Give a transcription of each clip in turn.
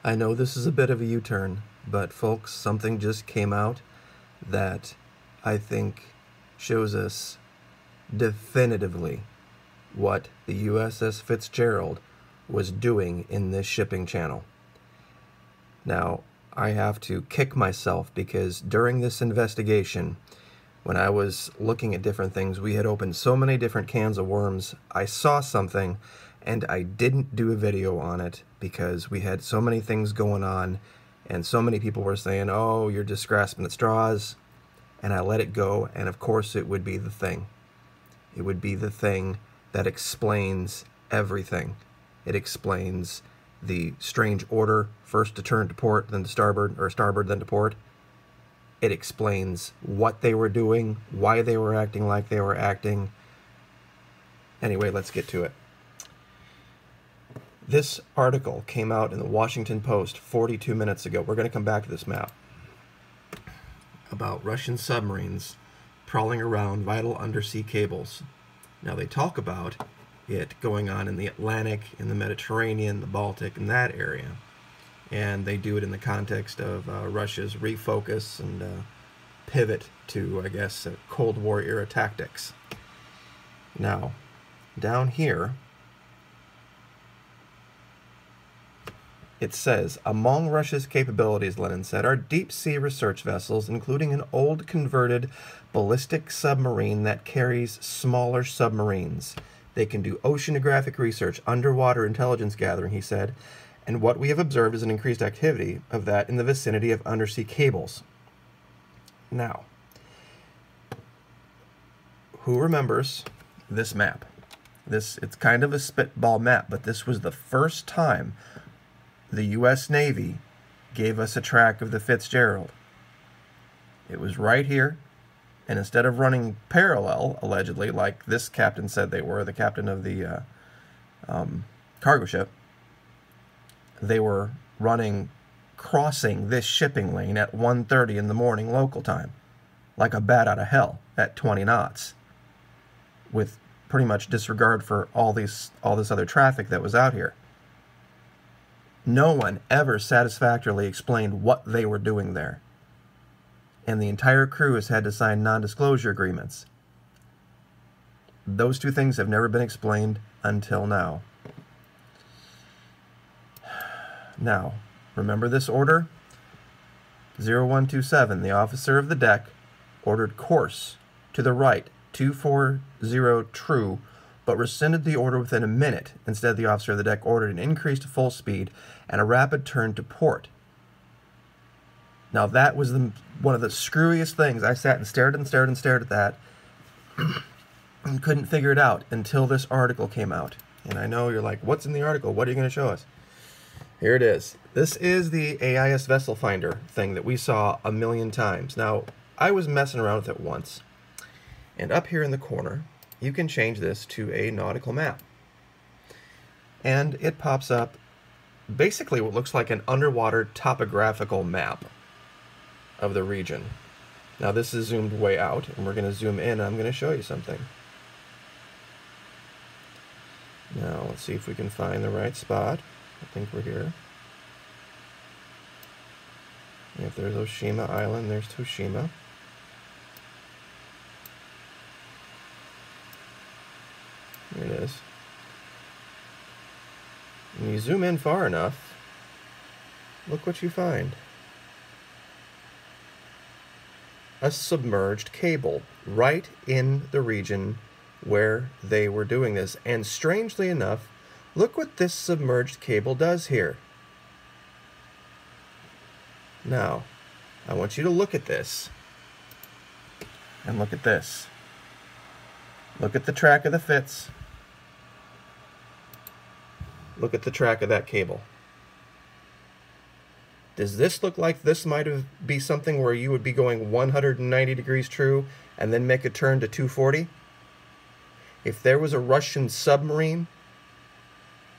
I know this is a bit of a U-turn, but folks, something just came out that I think shows us definitively what the USS Fitzgerald was doing in this shipping channel. Now, I have to kick myself because during this investigation, when I was looking at different things, we had opened so many different cans of worms. I saw something and I didn't do a video on it because we had so many things going on and so many people were saying, oh, you're just grasping at straws. And I let it go, and of course it would be the thing. It would be the thing that explains everything. It explains the strange order, first to turn to port, then to starboard, or starboard, then to port. It explains what they were doing, why they were acting like they were acting. Anyway, let's get to it. This article came out in the Washington Post 42 minutes ago. We're going to come back to this map. About Russian submarines prowling around vital undersea cables. Now they talk about it going on in the Atlantic, in the Mediterranean, the Baltic, and that area. And they do it in the context of Russia's refocus and pivot to, I guess, Cold War era tactics. Now, down here, it says, among Russia's capabilities, Lenin said, are deep-sea research vessels, including an old converted ballistic submarine that carries smaller submarines. They can do oceanographic research, underwater intelligence gathering, he said, and what we have observed is an increased activity of that in the vicinity of undersea cables. Now, who remembers this map? It's kind of a spitball map, but this was the first time the U.S. Navy gave us a track of the Fitzgerald. It was right here, and instead of running parallel, allegedly, like this captain said they were, the captain of the cargo ship, they were crossing this shipping lane at 1:30 in the morning local time, like a bat out of hell at 20 knots, with pretty much disregard for all this other traffic that was out here. No one ever satisfactorily explained what they were doing there. And the entire crew has had to sign non-disclosure agreements. Those two things have never been explained until now. Now, remember this order? 0127, the officer of the deck ordered course to the right, 240 true, but rescinded the order within a minute. Instead, the officer of the deck ordered an increase to full speed and a rapid turn to port. Now that was one of the screwiest things. I sat and stared and stared and stared at that and couldn't figure it out until this article came out. And I know you're like, what's in the article? What are you going to show us? Here it is. This is the AIS Vessel Finder thing that we saw a million times. Now, I was messing around with it once, and up here in the corner, you can change this to a nautical map. And it pops up basically what looks like an underwater topographical map of the region. Now this is zoomed way out, and we're going to zoom in, and I'm going to show you something. Now let's see if we can find the right spot. I think we're here. If there's Oshima Island, there's Toshima. Here it is. When you zoom in far enough, look what you find. A submerged cable right in the region where they were doing this. And strangely enough, look what this submerged cable does here. Now, I want you to look at this. And look at this. Look at the track of the Fitz. Look at the track of that cable. Does this look like this might be something where you would be going 190 degrees true and then make a turn to 240? If there was a Russian submarine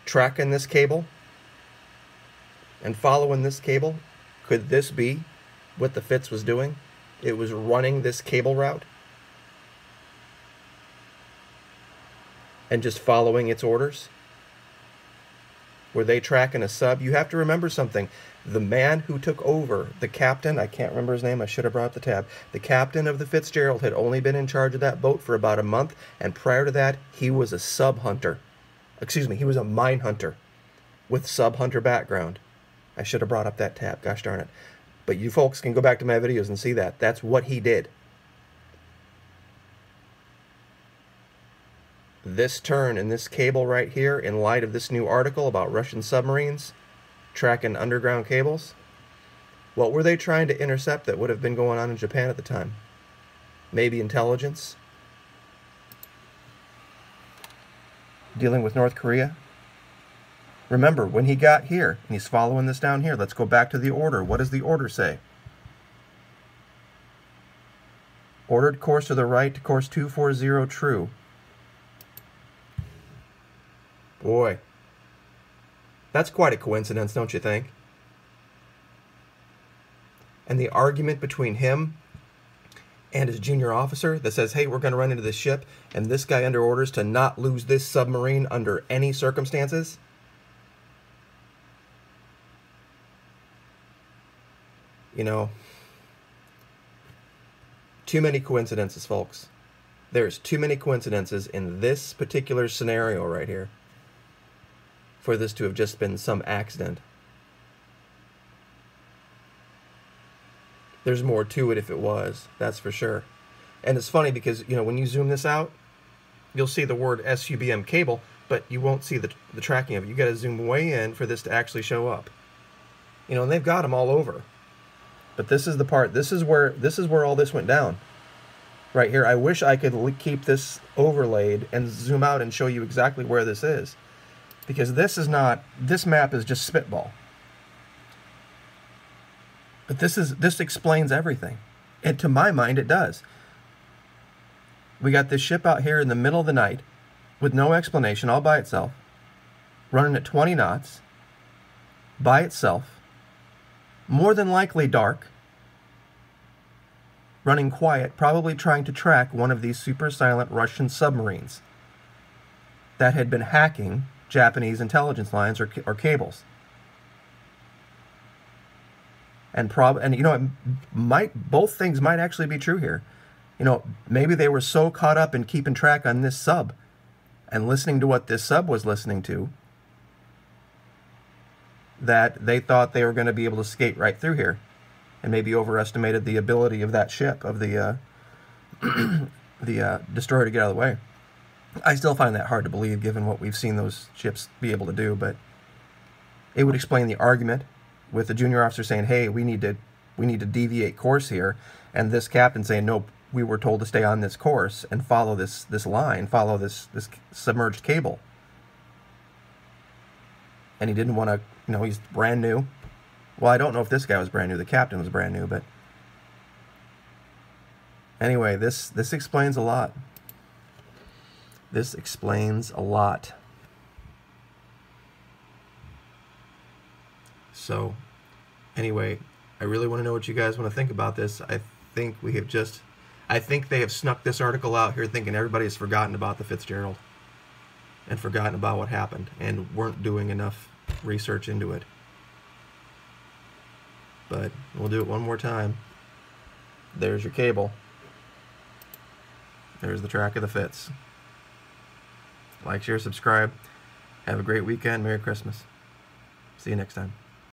tracking this cable and following this cable, could this be what the Fitz was doing? It was running this cable route and just following its orders? Were they tracking a sub? You have to remember something. The man who took over, the captain, I can't remember his name, I should have brought up the tab. The captain of the Fitzgerald had only been in charge of that boat for about a month, and prior to that, he was a sub hunter. Excuse me, he was a mine hunter with sub hunter background. I should have brought up that tab, gosh darn it. But you folks can go back to my videos and see that. That's what he did. This turn in this cable right here, in light of this new article about Russian submarines tracking underground cables, what were they trying to intercept that would have been going on in Japan at the time? Maybe intelligence? Dealing with North Korea? Remember, when he got here, and he's following this down here, let's go back to the order. What does the order say? Ordered course to the right to course 240 true. Boy, that's quite a coincidence, don't you think? And the argument between him and his junior officer that says, hey, we're going to run into this ship, and this guy under orders to not lose this submarine under any circumstances. You know, too many coincidences, folks. There's too many coincidences in this particular scenario right here for this to have just been some accident. There's more to it if it was, that's for sure. And it's funny because, you know, when you zoom this out, you'll see the word SUBM cable, but you won't see the tracking of it. You got to zoom way in for this to actually show up. You know, and they've got them all over. But this is the part, this is where all this went down. Right here. I wish I could keep this overlaid and zoom out and show you exactly where this is. Because this is not, this map is just spitball. But this explains everything. And to my mind, it does. We got this ship out here in the middle of the night with no explanation, all by itself, running at 20 knots, by itself, more than likely dark, running quiet, probably trying to track one of these super silent Russian submarines that had been hacking Japanese intelligence lines or cables. And you know, both things might actually be true here. You know, maybe they were so caught up in keeping track on this sub and listening to what this sub was listening to that they thought they were going to be able to skate right through here, and maybe overestimated the ability of that ship, of the destroyer, to get out of the way. I still find that hard to believe given what we've seen those ships be able to do, but it would explain the argument with the junior officer saying, hey, we need to deviate course here, and this captain saying, nope, we were told to stay on this course and follow this line, follow this submerged cable. And he didn't want to, you know, he's brand new. Well, I don't know if this guy was brand new, the captain was brand new, but anyway, this explains a lot. This explains a lot. So, anyway, I really want to know what you guys want to think about this. I think they have snuck this article out here thinking everybody has forgotten about the Fitzgerald and forgotten about what happened and weren't doing enough research into it. But we'll do it one more time. There's your cable. There's the track of the Fitz. Like, share, subscribe. Have a great weekend. Merry Christmas. See you next time.